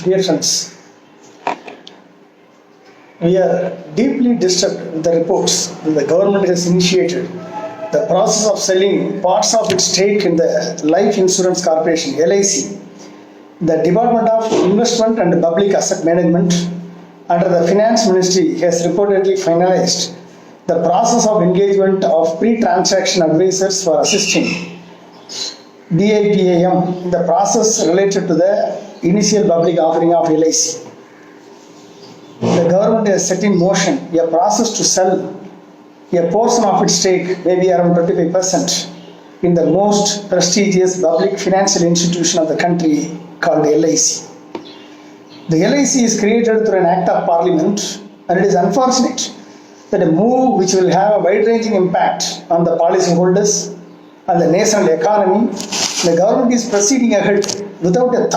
Dear friends, we are deeply disturbed with the reports that the government has initiated the process of selling parts of its stake in the Life Insurance Corporation (LIC). The Department of Investment and Public Asset Management under the Finance Ministry has reportedly finalized the process of engagement of pre-transaction advisors for assisting DIPAM in the process related to the initial public offering of LIC. The government has set in motion a process to sell a portion of its stake, maybe around 25%, in the most prestigious public financial institution of the country called LIC. The LIC is created through an act of parliament, and it is unfortunate that a move which will have a wide-ranging impact on the policyholders and the national economy, the government is proceeding ahead without a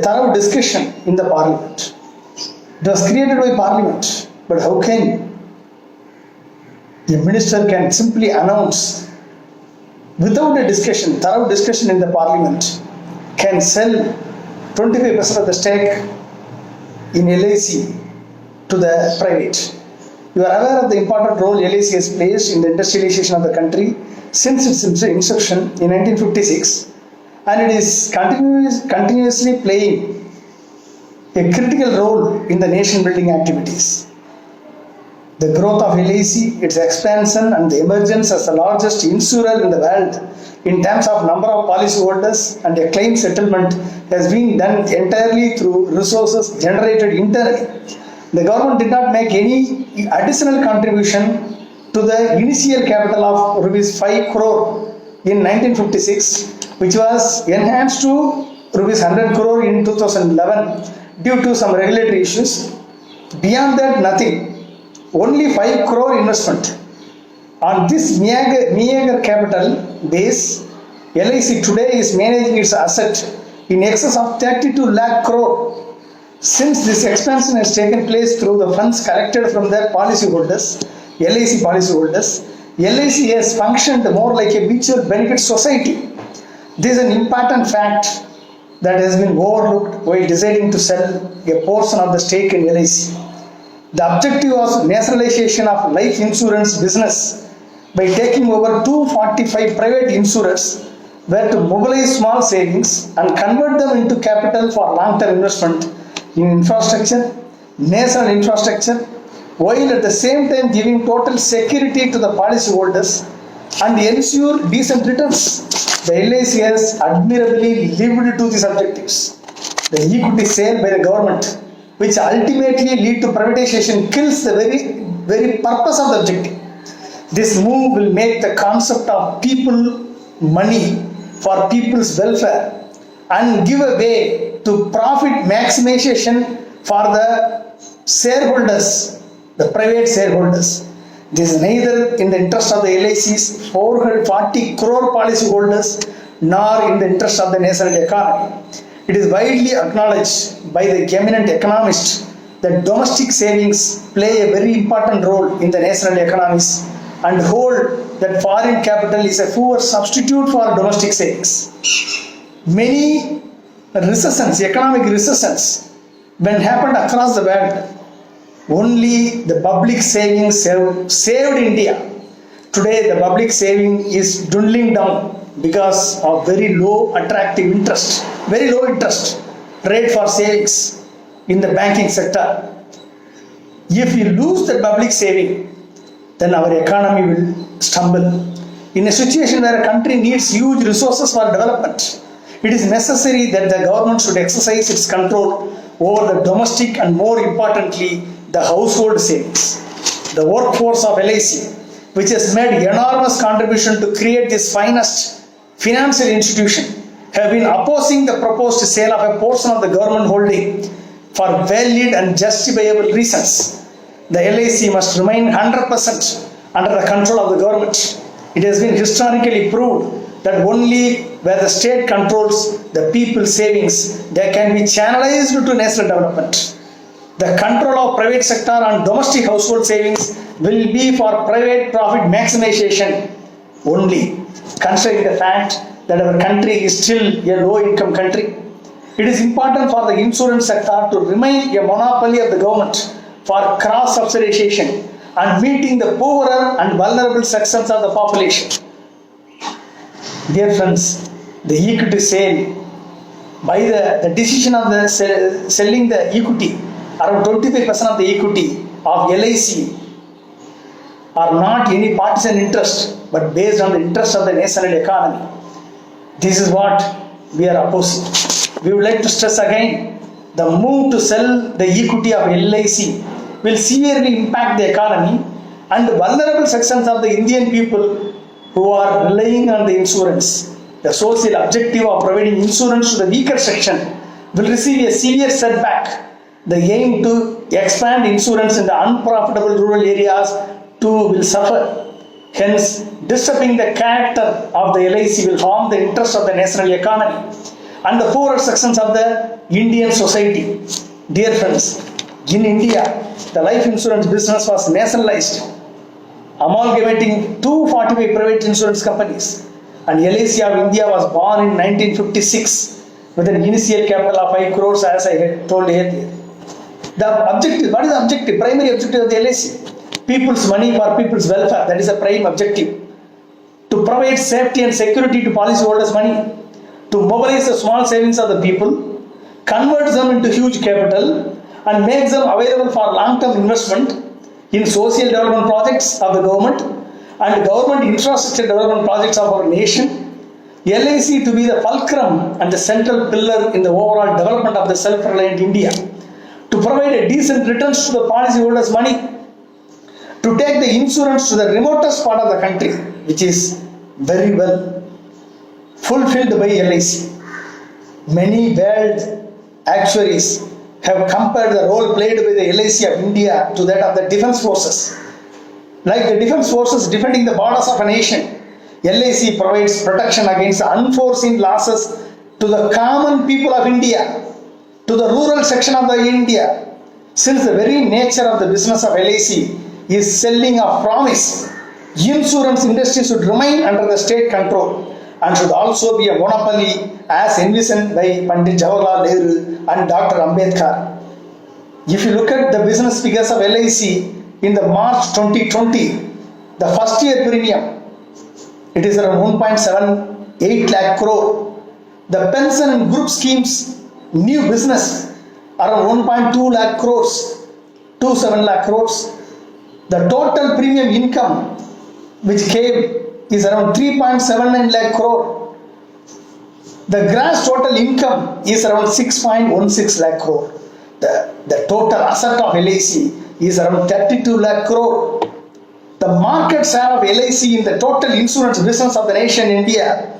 thorough discussion in the parliament. It was created by parliament, but how can a minister can simply announce without a discussion, thorough discussion in the parliament, can sell 25% of the stake in LIC to the private? You are aware of the important role LIC has played in the industrialization of the country since its inception in 1956, and it is continuously playing a critical role in the nation building activities. The growth of LIC, its expansion, and the emergence as the largest insurer in the world in terms of number of policyholders and a claim settlement has been done entirely through resources generated internally. The government did not make any additional contribution to the initial capital of rupees 5 crore in 1956, which was enhanced to rupees 100 crore in 2011 due to some regulatory issues. Beyond that, nothing. Only 5 crore investment. On this meager capital base, LIC today is managing its asset in excess of 32 lakh crore. Since this expansion has taken place through the funds collected from their policyholders, LIC policyholders, LIC has functioned more like a mutual benefit society. This is an important fact that has been overlooked while deciding to sell a portion of the stake in LIC. The objective was nationalization of life insurance business by taking over 245 private insurers were to mobilize small savings and convert them into capital for long-term investment in infrastructure, national infrastructure, while at the same time giving total security to the policyholders and ensure decent returns. The LIC has admirably lived to these objectives. The equity sale by the government, which ultimately lead to privatization, kills the very purpose of the objective. This move will make the concept of people money for people's welfare and give a way to profit maximization for the shareholders, the private shareholders. This is neither in the interest of the LIC's 440 crore policyholders nor in the interest of the national economy. It is widely acknowledged by the eminent economists that domestic savings play a very important role in the national economies and hold that foreign capital is a poor substitute for domestic savings. Many recessions, economic recessions, when happened across the world, only the public savings saved India. Today the public saving is dwindling down because of very low attractive interest, very low interest rate for savings in the banking sector. If we lose the public saving, then our economy will stumble. In a situation where a country needs huge resources for development, it is necessary that the government should exercise its control over the domestic and, more importantly, the household savings. The workforce of LIC, which has made enormous contribution to create this finest financial institution, have been opposing the proposed sale of a portion of the government holding for valid and justifiable reasons. The LIC must remain 100% under the control of the government. It has been historically proved that only where the state controls the people's savings, they can be channelized to national development. The control of private sector on domestic household savings will be for private profit maximization only, considering the fact that our country is still a low income country. It is important for the insurance sector to remain a monopoly of the government for cross-subsidization and meeting the poorer and vulnerable sections of the population. Dear friends, the equity sale, by the decision of the selling the equity, around 25% of the equity of LIC are not any partisan interest, but based on the interest of the national economy. This is what we are opposing. We would like to stress again, the move to sell the equity of LIC will severely impact the economy and vulnerable sections of the Indian people who are relying on the insurance. The social objective of providing insurance to the weaker section will receive a severe setback. The aim to expand insurance in the unprofitable rural areas too will suffer. Hence, disturbing the character of the LIC will harm the interest of the national economy and the poorer sections of the Indian society. Dear friends, in India, the life insurance business was nationalized, amalgamating 245 private insurance companies, and LIC of India was born in 1956 with an initial capital of 5 crores, as I had told earlier. The objective, what is the objective? Primary objective of the LIC? People's money for people's welfare, that is the prime objective. To provide safety and security to policyholders' money, to mobilize the small savings of the people, convert them into huge capital, and make them available for long-term investment in social development projects of the government and government infrastructure development projects of our nation. LIC to be the fulcrum and the central pillar in the overall development of the self-reliant India, to provide a decent returns to the policyholders' money, to take the insurance to the remotest part of the country, which is very well fulfilled by LIC. Many world actuaries have compared the role played by the LIC of India to that of the defense forces. Like the defense forces defending the borders of a nation, LIC provides protection against unforeseen losses to the common people of India, to the rural section of the India. Since the very nature of the business of LIC is selling a promise, insurance industry should remain under the state control and should also be a monopoly as envisioned by Pandit Jawaharlal Nehru and Dr. Ambedkar. If you look at the business figures of LIC in the March 2020, the first year premium, it is around 1.78 lakh crore. The pension and group schemes new business around 1.2 lakh crores, 27 lakh crores. The total premium income which came is around 3.79 lakh crore. The gross total income is around 6.16 lakh crore. The total asset of LIC is around 32 lakh crore. The market share of LIC in the total insurance business of the nation India,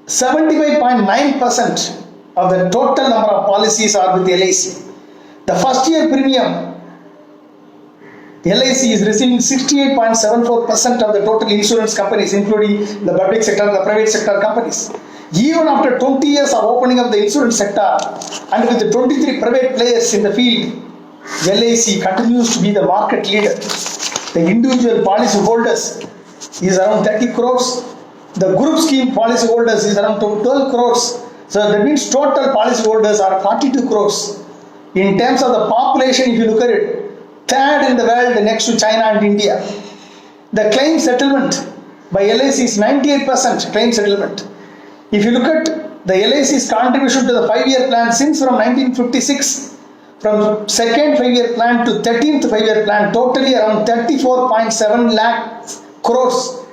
75.9% of the total number of policies are with LIC. The first year premium, LIC is receiving 68.74% of the total insurance companies, including the public sector and the private sector companies. Even after 20 years of opening of the insurance sector and with the 23 private players in the field, LIC continues to be the market leader. The individual policy holders is around 30 crores. The group scheme policy holders is around 12 crores. So that means total policy holders are 42 crores. In terms of the population, if you look at it, third in the world next to China and India. The claim settlement by LIC is 98% claim settlement. If you look at the LIC's contribution to the 5-year plan since from 1956, from second 5-year plan to 13th 5-year plan, totally around 34.7 lakh crores.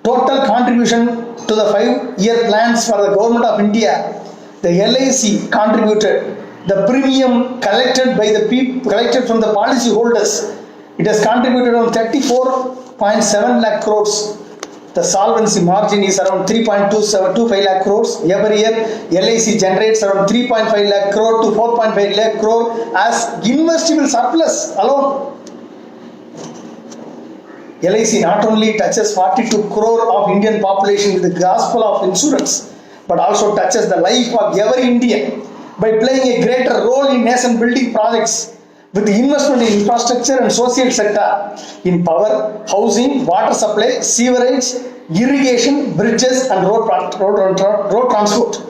Total contribution to the 5-year plans for the government of India, the LIC contributed. The premium collected by the people, collected from the policy holders, it has contributed around 34.7 lakh crores. The solvency margin is around 3.25 lakh crores. Every year, LIC generates around 3.5 lakh crore to 4.5 lakh crore as investable surplus alone. LIC not only touches 42 crore of Indian population with the gospel of insurance, but also touches the life of every Indian by playing a greater role in nation building projects with the investment in infrastructure and social sector, in power, housing, water supply, sewerage, irrigation, bridges and road transport.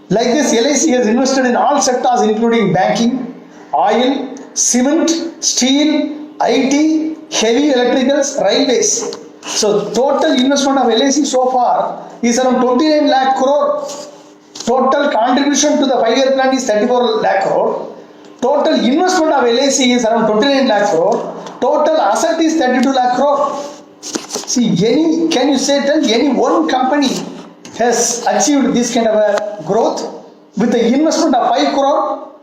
Like this, LIC has invested in all sectors including banking, oil, cement, steel, IT, heavy electricals, railways. So total investment of LIC so far is around 29 lakh crore. Total contribution to the 5-year plan is 34 lakh crore. Total investment of LIC is around 29 lakh crore. Total asset is 32 lakh crore. See, can you say that any one company has achieved this kind of a growth with the investment of 5 crore?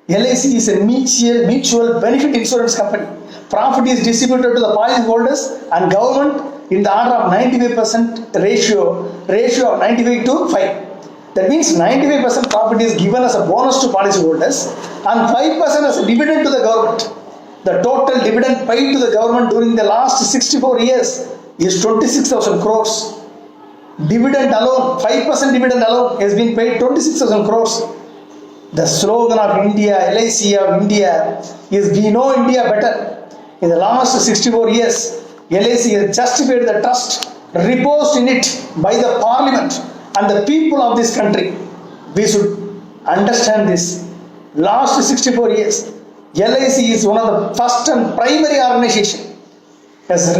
LIC is a mutual benefit insurance company. Profit is distributed to the policyholders and government in the order of 95% ratio of 95 to 5. That means 95% profit is given as a bonus to policyholders and 5% as a dividend to the government. The total dividend paid to the government during the last 64 years is 26,000 crores. Dividend alone, 5% dividend alone has been paid 26,000 crores. The slogan of India, LIC of India is "We know India better." In the last 64 years, LIC has justified the trust reposed in it by the Parliament and the people of this country. We should understand this. Last 64 years, LIC is one of the first and primary organization has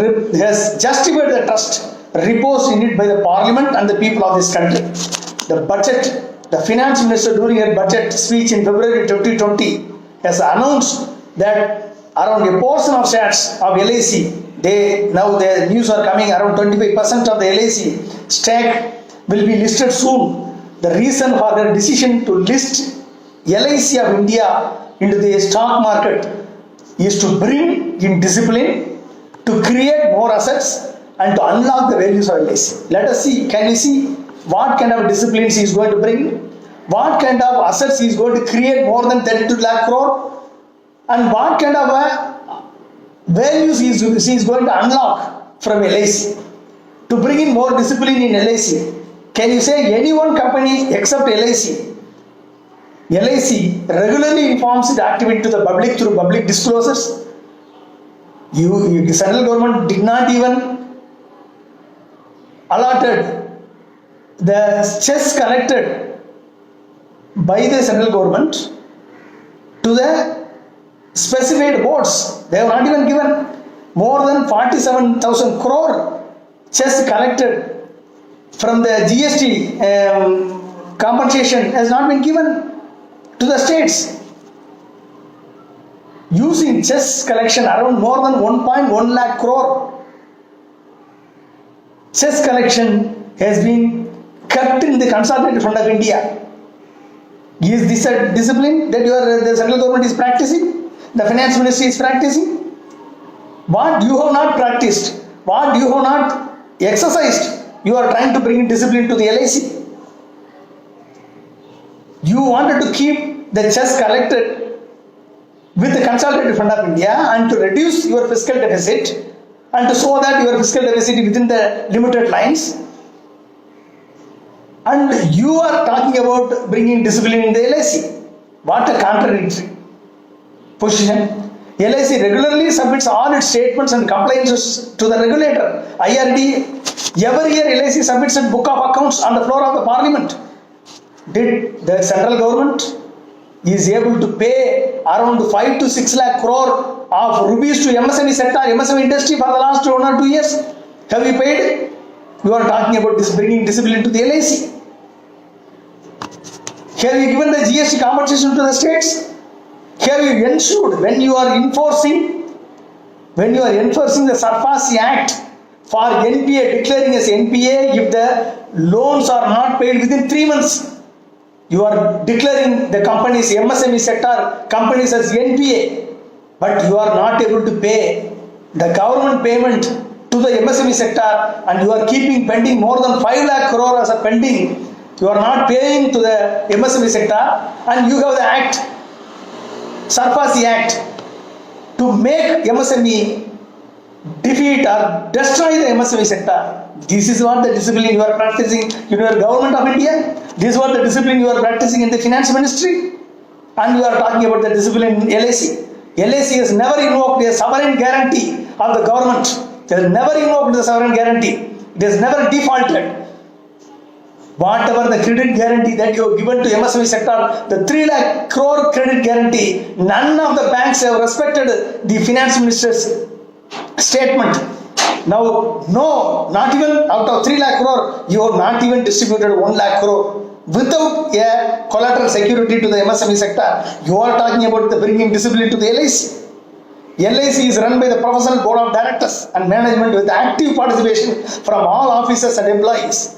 justified the trust reposed in it by the Parliament and the people of this country. The Finance Minister during her budget speech in February 2020 has announced that around a portion of shares of LIC, now the news are coming, around 25% of the LIC stake will be listed soon. The reason for their decision to list LIC of India into the stock market is to bring in discipline, to create more assets and to unlock the values of LIC. Let us see, can you see what kind of disciplines he is going to bring? What kind of assets he is going to create more than 32 lakh crore? And what kind of values he is going to unlock from LIC to bring in more discipline in LIC? Can you say any one company except LIC? LIC regularly informs its activity to the public through public disclosures. The central government did not even allotted the checks collected by the central government to the specified boards. They have not even given. More than 47,000 crore checks collected from the GST compensation has not been given to the states. Using chess collection around more than 1.1 lakh crore. Chess collection has been kept in the Consolidated Fund of India. Is this a discipline that the central government is practicing? The finance ministry is practicing? What you have not practiced, what you have not exercised, you are trying to bring discipline to the LIC. You wanted to keep the chess collected with the Consolidated Fund of India and to reduce your fiscal deficit and to show that your fiscal deficit is within the limited lines. And you are talking about bringing discipline in the LIC. What a contradictory position. LIC regularly submits all its statements and complaints to the regulator, IRD. Every year LIC submits a book of accounts on the floor of the Parliament. Did the central government is able to pay around 5 to 6 lakh crore of rupees to MSME sector, MSME industry for the last 1 or 2 years? Have you paid? You are talking about this bringing discipline to the LIC. Have you given the GST compensation to the states? Have you ensured when you are enforcing the SARFAESI Act for NPA, declaring as NPA if the loans are not paid within 3 months? You are declaring the companies, MSME sector companies as NPA, but you are not able to pay the government payment to the MSME sector and you are keeping pending more than 5 lakh crore as a pending. You are not paying to the MSME sector and you have the act, SARFAESI Act, to make MSME defeat or destroy the MSME sector. This is what the discipline you are practicing in your government of India. This is what the discipline you are practicing in the finance ministry. And you are talking about the discipline in LIC. LIC has never invoked a sovereign guarantee of the government. It has never invoked the sovereign guarantee. It has never defaulted. Whatever the credit guarantee that you have given to MSME sector, the 3 lakh crore credit guarantee, none of the banks have respected the finance minister's statement. Now, no, not even out of 3 lakh crore, you have not even distributed 1 lakh crore without a collateral security to the MSME sector. You are talking about the bringing discipline to the LIC. LIC is run by the professional board of directors and management with active participation from all officers and employees.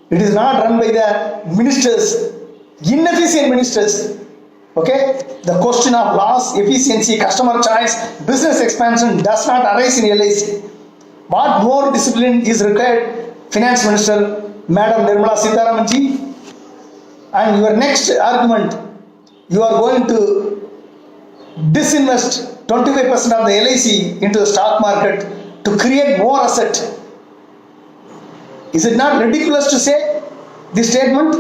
It is not run by the ministers, inefficient ministers. Okay, the question of loss, efficiency, customer choice, business expansion does not arise in LIC. What more discipline is required, Finance Minister, Madam Nirmala Sitharaman ji? And your next argument, you are going to disinvest 25% of the LIC into the stock market to create more asset. Is it not ridiculous to say this statement?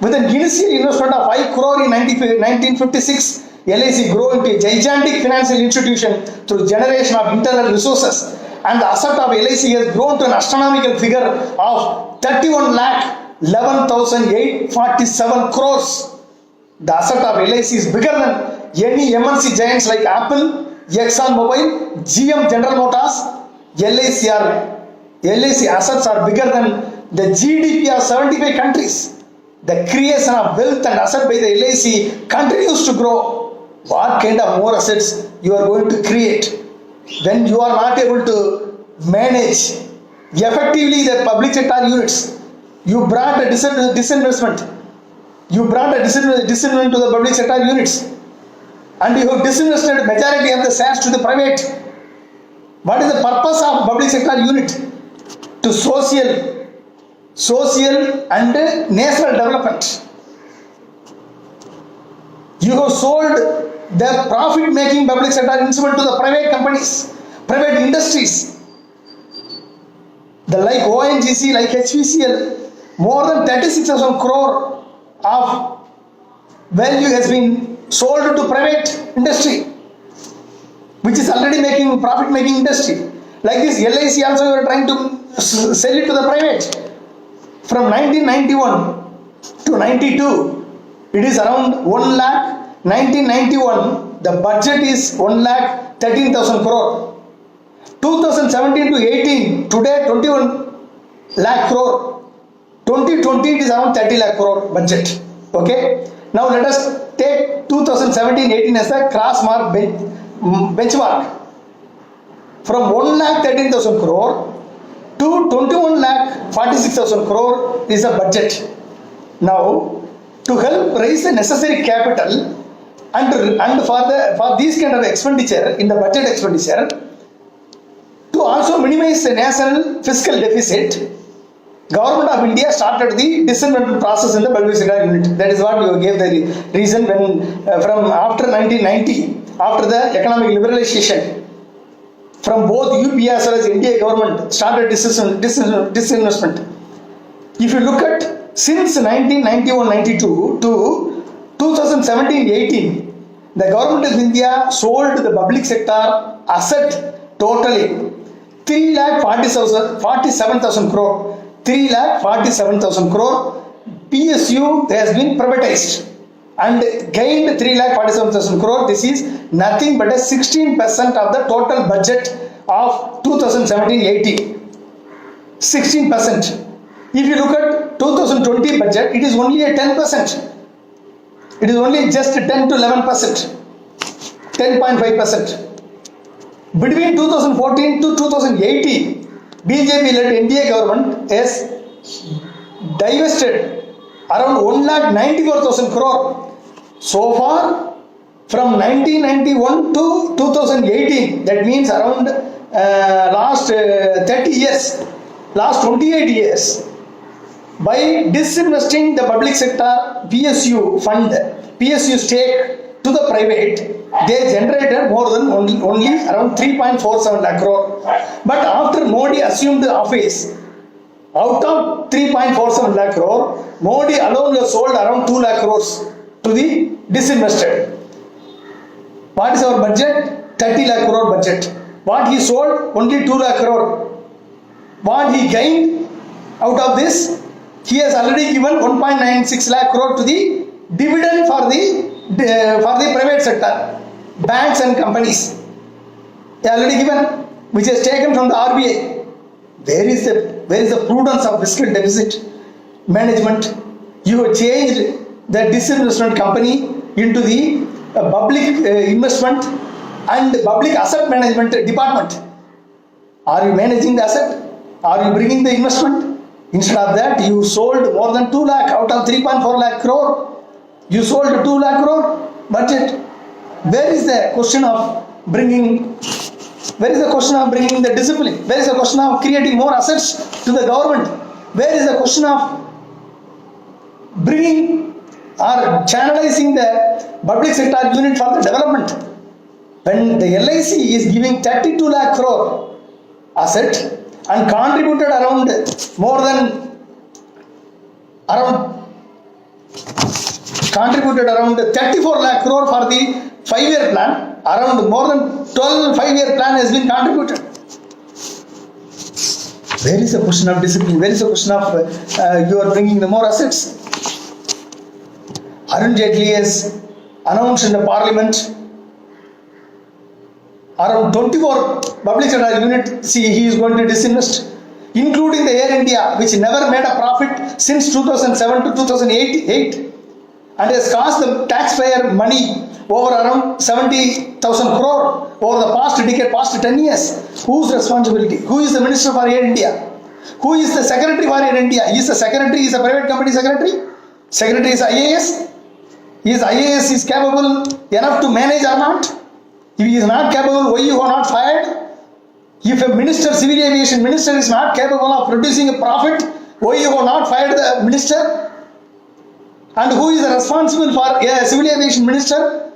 With an initial investment of 5 crore in 1956, LIC grew into a gigantic financial institution through generation of internal resources, and the asset of LIC has grown to an astronomical figure of 31 lakh 11,847 crores. The asset of LIC is bigger than any MNC giants like Apple, ExxonMobil, GM, General Motors. LIC assets are bigger than the GDP of 75 countries. The creation of wealth and asset by the LIC continues to grow. What kind of more assets you are going to create when you are not able to manage effectively the public sector units? You brought a disinvestment. You brought a disinvestment to the public sector units, and you have disinvested majority of the shares to the private. What is the purpose of public sector unit? To social and national development. You have sold the profit-making public sector instrument to the private companies, private industries. The like ONGC, like HPCL, more than 36,000 crore of value has been sold to private industry, which is already making profit-making industry. Like this, LIC also you are trying to sell it to the private. From 1991 to 92, it is around 1 lakh. 1991, the budget is 1 lakh 13,000 crore. 2017 to 18, today 21 lakh crore. 2020, it is around 30 lakh crore budget. Okay. Now let us take 2017-18 as a cross mark benchmark. From 1 lakh 13,000 crore to 21 lakh 46,000 crore is the budget. Now, to help raise the necessary capital and for this kind of expenditure in the budget expenditure, to also minimize the national fiscal deficit, Government of India started the disinvestment process in the public sector unit. That is what you gave the reason when from after 1990, after the economic liberalization, from both UP as well as India government started disinvestment. If you look at since 1991-92 to 2017-18, the Government of India sold the public sector asset totally 3,47,000 crore. 3,47,000 crore. PSU has been privatized and gained 3,47,000 crore. This is nothing but a 16% of the total budget of 2017-18. 16%. If you look at 2020 budget, it is only a 10%. It is only just 10 to 11%. 10.5%. Between 2014 to 2018, BJP-led NDA government has divested around 1,94,000 crore. So far, from 1991 to 2018, that means around last 30 years, last 28 years, by disinvesting the public sector PSU fund, PSU stake to the private, they generated more than only around 3.47 lakh crore. But after Modi assumed the office, out of 3.47 lakh crore, Modi alone has sold around 2 lakh crores to the disinvested. What is our budget? 30 lakh crore budget. What he sold? Only 2 lakh crore. What he gained out of this? He has already given 1.96 lakh crore to the dividend for the private sector, banks and companies. They already given, which is taken from the RBI. Where is the prudence of fiscal deficit management? You have changed the disinvestment company into the public investment and public asset management department. Are you managing the asset? Are you bringing the investment? Instead of that, you sold more than 2 lakh out of 3.4 lakh crore. You sold 2 lakh crore budget. Where is the question of bringing? Where is the question of bringing the discipline? Where is the question of creating more assets to the government? Where is the question of bringing or channelizing the public sector unit for the development? When the LIC is giving 32 lakh crore asset and contributed around 34 lakh crore for the 5-year plan, around more than 12 5-year plan has been contributed. Where is the question of discipline? Where is the question of you are bringing the more assets? Arun Jaitley has announced in the parliament around 24 public sector units he is going to disinvest, including the Air India, which never made a profit since 2007 to 2008 and has cost the taxpayer money over around 70,000 crore over the past decade, past 10 years. Whose responsibility? Who is the Minister for Air India? Who is the Secretary for Air India? Is the Secretary is a private company secretary? Secretary is IAS? Is IAS is capable enough to manage or not? If he is not capable, why you are not fired? If a minister, civil aviation minister is not capable of producing a profit, why you are not fired the minister? And who is responsible for a civil aviation minister?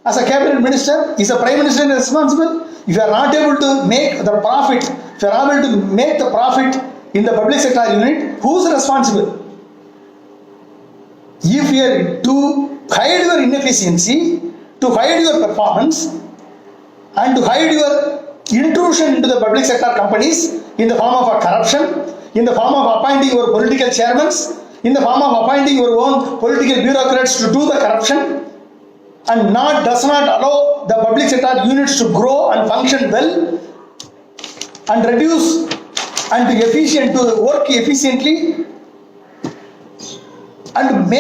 As a cabinet minister, is a prime minister responsible? If you are not able to make the profit, if you are able to make the profit in the public sector unit, who is responsible? If you are to hide your inefficiency, to hide your performance, and to hide your intrusion into the public sector companies in the form of a corruption, in the form of appointing your political chairmen, in the form of appointing your own political bureaucrats to do the corruption, and does not allow the public sector units to grow and function well and reduce and to work efficiently and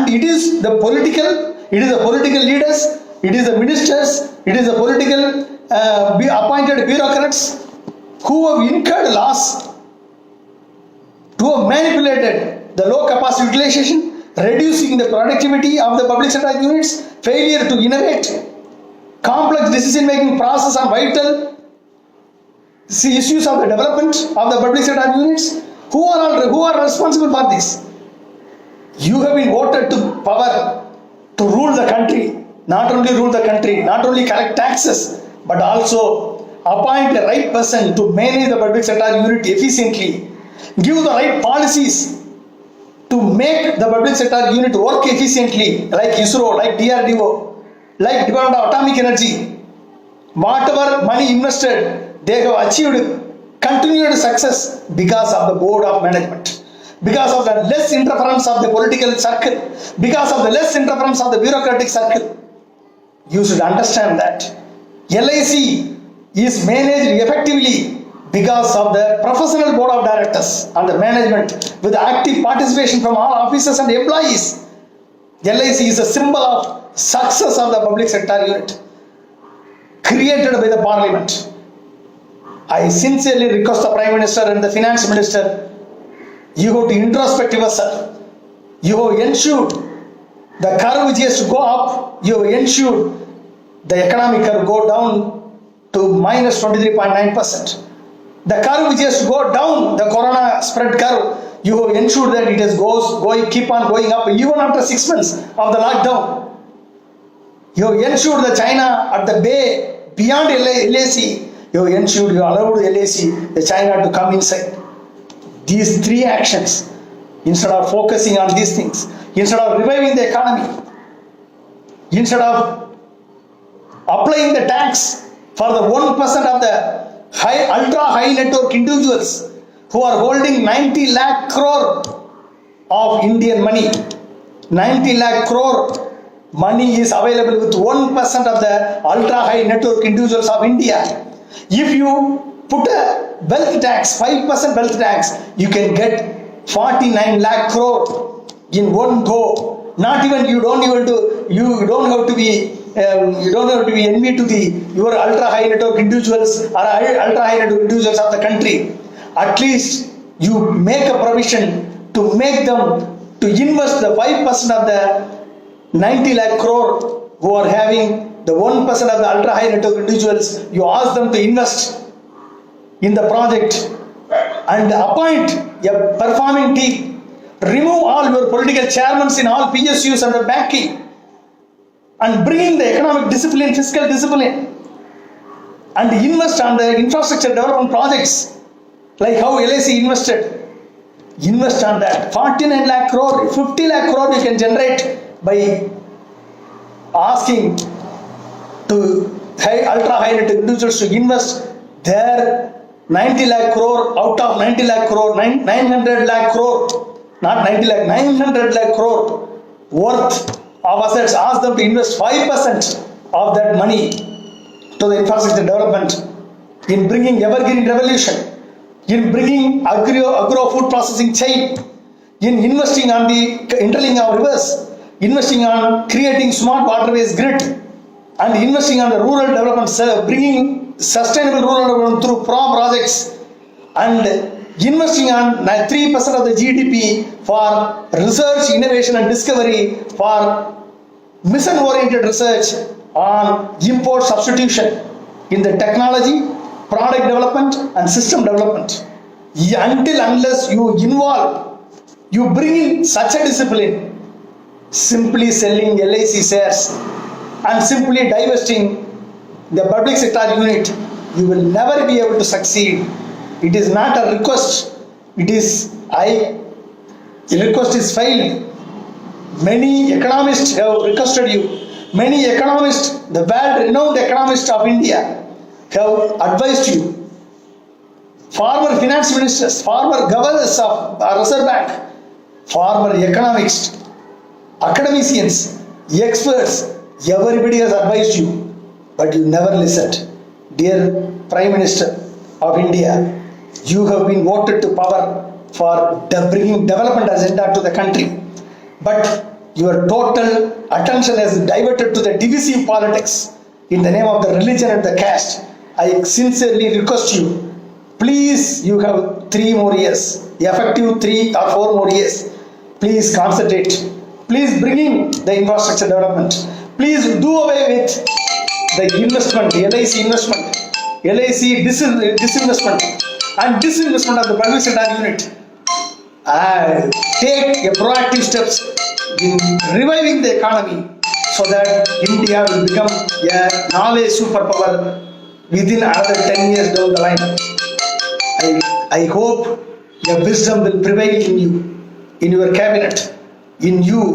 it is the political leaders, it is the ministers, it is the political appointed bureaucrats who have incurred loss, who have manipulated the low capacity utilization, reducing the productivity of the public sector units, failure to innovate, complex decision making process on vital issues of the development of the public sector units. Who are responsible for this? You have been voted to power to rule the country, not only rule the country, not only collect taxes, but also appoint the right person to manage the public sector unit efficiently, give the right policies to make the public sector unit work efficiently, like ISRO, like DRDO, like Department of Atomic Energy. Whatever money invested, they have achieved continued success because of the board of management, because of the less interference of the political circle, because of the less interference of the bureaucratic circle. You should understand that LIC is managed effectively because of the professional board of directors and the management with active participation from all officers and employees. LIC is a symbol of success of the public sector unit created by the parliament. I sincerely request the Prime Minister and the Finance Minister, you have to introspect yourself. You have ensured the curve which has to go up, you have ensured the economic curve go down to minus 23.9%. The curve which has to go down, the corona spread curve, you have ensured that it is keep on going up even after 6 months of the lockdown. You have ensured that China at the bay beyond LAC, you have ensured you allowed LAC, the China to come inside. These three actions, instead of focusing on these things, instead of reviving the economy, instead of applying the tax for the 1% of the ultra high net worth individuals who are holding 90 lakh crore of Indian money. 90 lakh crore money is available with 1% of the ultra high net worth individuals of India. If you put a wealth tax, 5% wealth tax, you can get 49 lakh crore in one go. Not even you don't have to be envy to your ultra high net worth individuals or ultra high net worth individuals of the country. At least you make a provision to make them to invest the 5% of the 90 lakh crore who are having the 1% of the ultra high net worth individuals. You ask them to invest in the project and appoint a performing team. Remove all your political chairmen in all PSUs under banking and bring in the economic discipline, fiscal discipline, and invest on the infrastructure development projects like how LIC invested. Invest on that. 49 lakh crore, 50 lakh crore you can generate by asking to ultra high net individuals to invest their 90 lakh crore out of 90 lakh crore, 900 lakh crore, not 90 lakh, 900 lakh crore worth of assets. Ask them to invest 5% of that money to the infrastructure development in bringing evergreen revolution, in bringing agro food processing chain, in investing on the interlinking of rivers, investing on creating smart waterways grid, and investing on the rural development, bringing sustainable rural development through projects, and investing on 3% of the GDP for research, innovation and discovery, for mission-oriented research on import substitution in the technology, product development and system development. Unless you bring in such a discipline, simply selling LIC shares and simply divesting the public sector unit, you will never be able to succeed. It is not a request. The request is failed. Many economists have requested you. Many economists, the world-renowned economists of India, have advised you. Former finance ministers, former governors of Reserve Bank, former economists, academicians, experts, everybody has advised you, but you never listened. Dear Prime Minister of India, you have been voted to power for bringing development agenda to the country, but your total attention is diverted to the divisive politics in the name of the religion and the caste. I sincerely request you, please, you have 3 more years, effective 3 or 4 more years. Please concentrate. Please bring in the infrastructure development. Please do away with the investment, LIC investment, LIC disinvestment and disinvestment of the public sector unit. Take a proactive steps in reviving the economy so that India will become a knowledge superpower within another 10 years down the line. I hope your wisdom will prevail in you, in your cabinet, in you,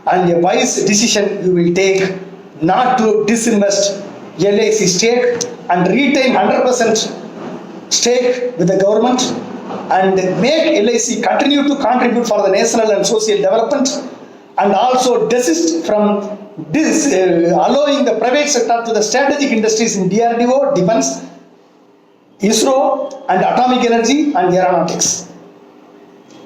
and a wise decision you will take not to disinvest LIC stake and retain 100% stake with the government and make LIC continue to contribute for the national and social development, and also desist from allowing the private sector to the strategic industries in DRDO, defense, ISRO and atomic energy and aeronautics.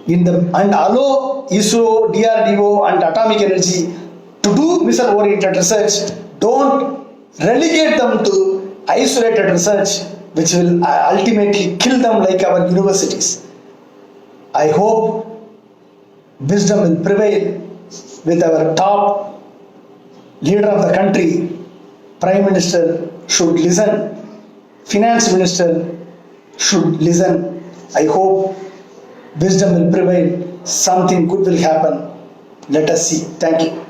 And allow ISRO, DRDO and atomic energy to do mission-oriented research. Don't relegate them to isolated research, which will ultimately kill them like our universities. I hope wisdom will prevail with our top leader of the country. Prime Minister should listen. Finance Minister should listen. I hope wisdom will prevail. Something good will happen. Let us see. Thank you.